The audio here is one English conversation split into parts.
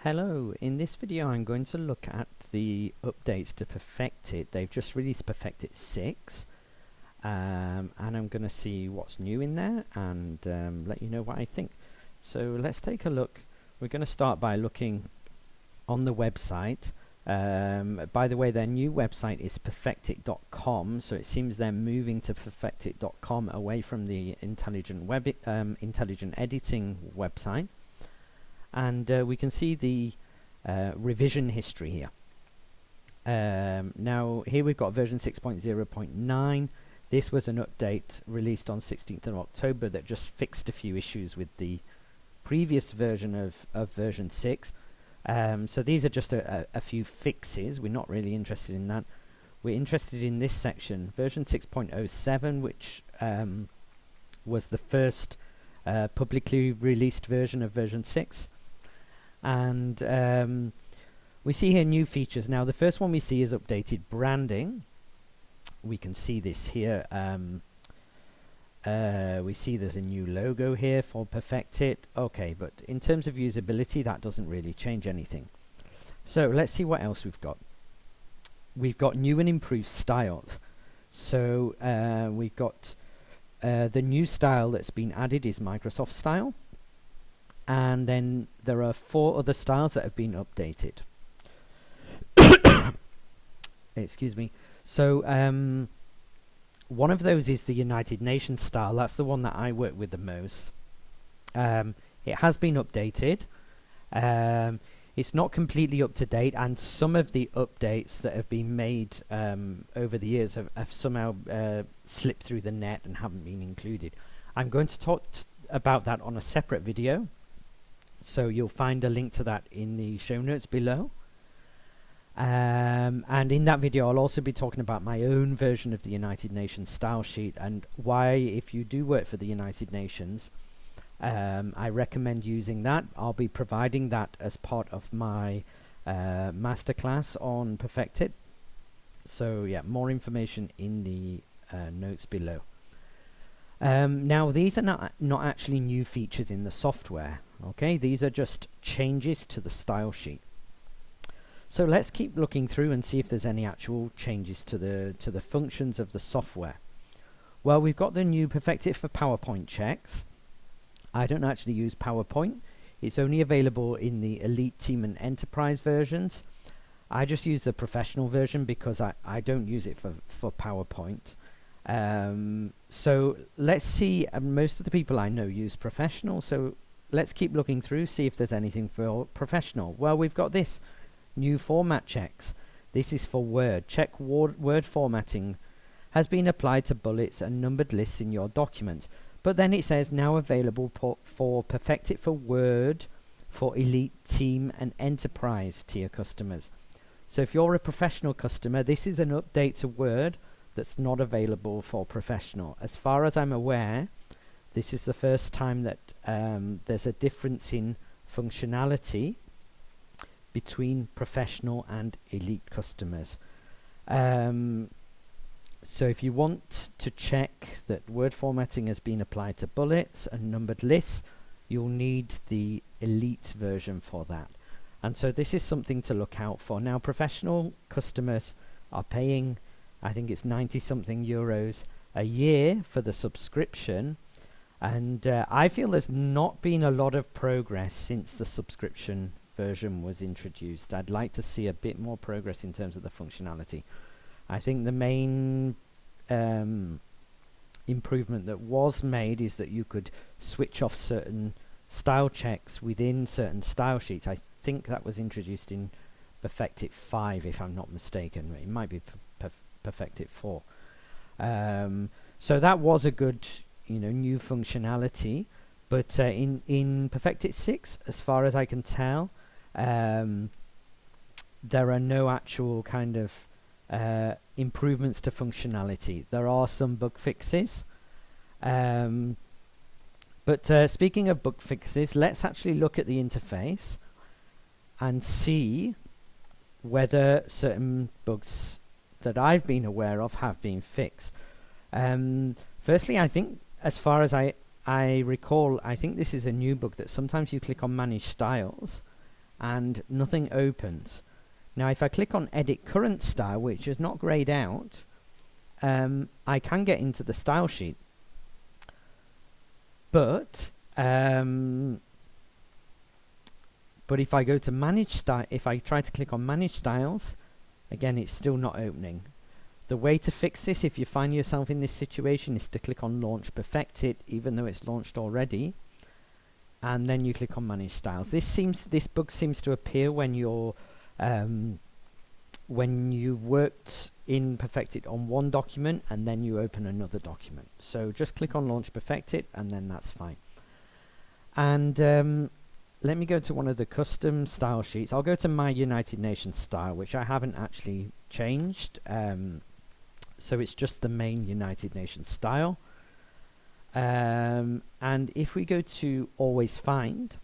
Hello, in this video I'm going to look at the updates to PerfectIt. They've just released PerfectIt 6 and I'm going to see what's new in there and let you know what I think. So let's take a look. We're going to start by looking on the website. By the way, their new website is PerfectIt.com, so it seems they're moving to PerfectIt.com away from the intelligent editing website. And we can see the revision history here. Now here we've got version 6.0.9. This was an update released on 16th of October that just fixed a few issues with the previous version of version 6. So these are just a few fixes. We're not really interested in that. We're interested in this section, version 6.07, which was the first publicly released version of version 6. And we see here new features. Now the first one we see is updated branding. We can see this here. We see there's a new logo here for PerfectIt. Okay, but in terms of usability, that doesn't really change anything. So let's see what else we've got. We've got new and improved styles. So we've got the new style that's been added is Microsoft style. And then there are 4 other styles that have been updated. Excuse me. So one of those is the United Nations style. That's the one that I work with the most. It has been updated. It's not completely up to date, and some of the updates that have been made over the years have somehow slipped through the net and haven't been included. I'm going to talk about that on a separate video. So you'll find a link to that in the show notes below. And in that video I'll also be talking about my own version of the United Nations style sheet and why, if you do work for the United Nations, I recommend using that. I'll be providing that as part of my masterclass on PerfectIt. So yeah, more information in the notes below. Now these are not actually new features in the software. Okay, these are just changes to the style sheet. So let's keep looking through and see if there's any actual changes to the functions of the software. Well, we've got the new PerfectIt for PowerPoint checks. I don't actually use PowerPoint. It's only available in the Elite, Team and Enterprise versions. I just use the professional version because I don't use it for PowerPoint. So let's see, most of the people I know use professional, so let's keep looking through, see if there's anything for professional. Well, we've got this new format checks. This is for Word. Check Word formatting has been applied to bullets and numbered lists in your documents. But then it says now available for PerfectIt for Word for Elite, Team and Enterprise tier customers. So if you're a professional customer, this is an update to Word that's not available for professional. As far as I'm aware, this is the first time that there's a difference in functionality between professional and elite customers. So if you want to check that word formatting has been applied to bullets and numbered lists, you'll need the elite version for that. And so this is something to look out for. Now, professional customers are paying, I think it's 90 something euros a year for the subscription. And I feel there's not been a lot of progress since the subscription version was introduced. I'd like to see a bit more progress in terms of the functionality. I think the main improvement that was made is that you could switch off certain style checks within certain style sheets. I think that was introduced in PerfectIt 5, if I'm not mistaken. It might be PerfectIt 4. So that was a good, new functionality. But in PerfectIt 6, as far as I can tell, there are no actual kind of improvements to functionality. There are some bug fixes. But speaking of bug fixes, let's actually look at the interface and see whether certain bugs that I've been aware of have been fixed. Firstly, I think, as far as I recall, I think this is a new bug that sometimes you click on Manage Styles and nothing opens. Now if I click on edit current style, which is not grayed out, I can get into the style sheet, but if I go to manage style, if I try to click on manage styles, again it's still not opening. The way to fix this, if you find yourself in this situation, is to click on launch PerfectIt, even though it's launched already, and then you click on manage styles. This bug seems to appear when you're when you've worked in PerfectIt on one document and then you open another document. So just click on launch PerfectIt and then that's fine. And let me go to one of the custom style sheets. I'll go to my United Nations style, which I haven't actually changed. So it's just the main United Nations style. And if we go to always find,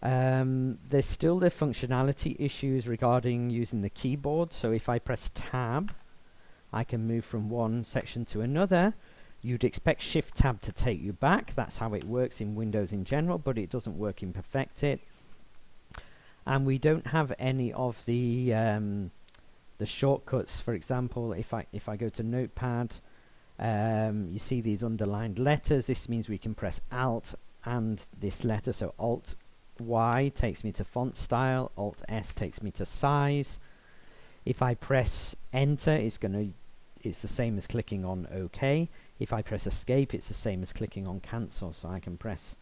there's still the functionality issues regarding using the keyboard. So if I press tab, I can move from one section to another. You'd expect shift tab to take you back. That's how it works in Windows in general, but it doesn't work in PerfectIt. And we don't have any of the shortcuts. For example, if I go to Notepad, you see these underlined letters. This means we can press Alt and this letter. So Alt Y takes me to font style, Alt S takes me to size. If I press enter, it's the same as clicking on OK. If I press escape, it's the same as clicking on cancel. So I can press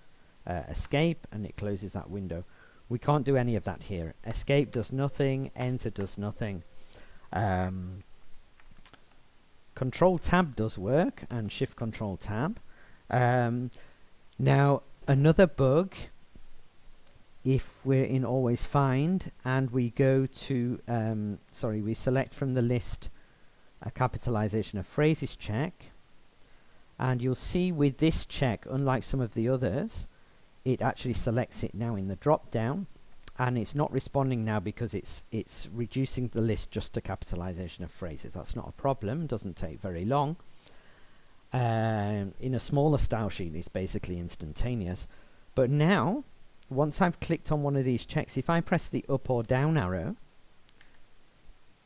escape and it closes that window. We can't do any of that here. Escape does nothing, enter does nothing. Control tab does work, and shift control tab. Now another bug, if we're in always find and we go to we select from the list a capitalization of phrases check, and you'll see with this check, unlike some of the others, it actually selects it now in the drop down, and it's not responding now because it's reducing the list just to capitalization of phrases. That's not a problem, doesn't take very long. In a smaller style sheet it's basically instantaneous, but now once I've clicked on one of these checks, if I press the up or down arrow,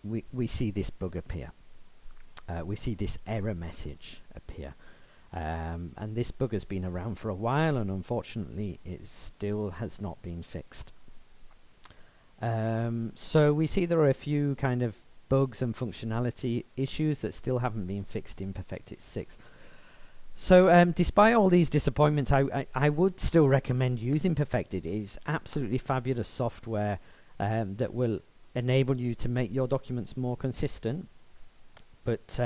we see this bug appear. We see this error message appear. And this bug has been around for a while, and unfortunately it still has not been fixed. So we see there are a few kind of bugs and functionality issues that still haven't been fixed in PerfectIt 6. So despite all these disappointments, I would still recommend using PerfectIt. It is absolutely fabulous software that will enable you to make your documents more consistent. But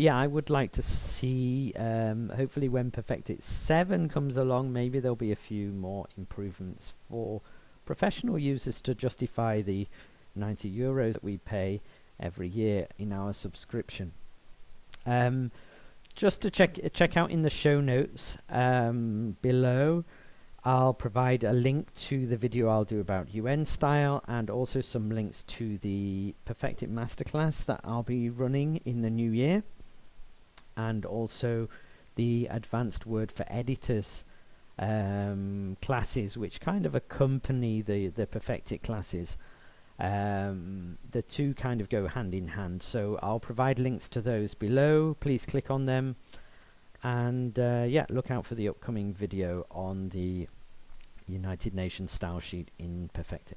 yeah, I would like to see, hopefully when PerfectIt 7 comes along, maybe there'll be a few more improvements for professional users to justify the €90 that we pay every year in our subscription. Just to check out in the show notes below, I'll provide a link to the video I'll do about UN style, and also some links to the PerfectIt Masterclass that I'll be running in the new year, and also the advanced word for editors classes, which kind of accompany the PerfectIt classes. The two kind of go hand in hand, so I'll provide links to those below. Please click on them, and yeah, look out for the upcoming video on the United Nations style sheet in PerfectIt.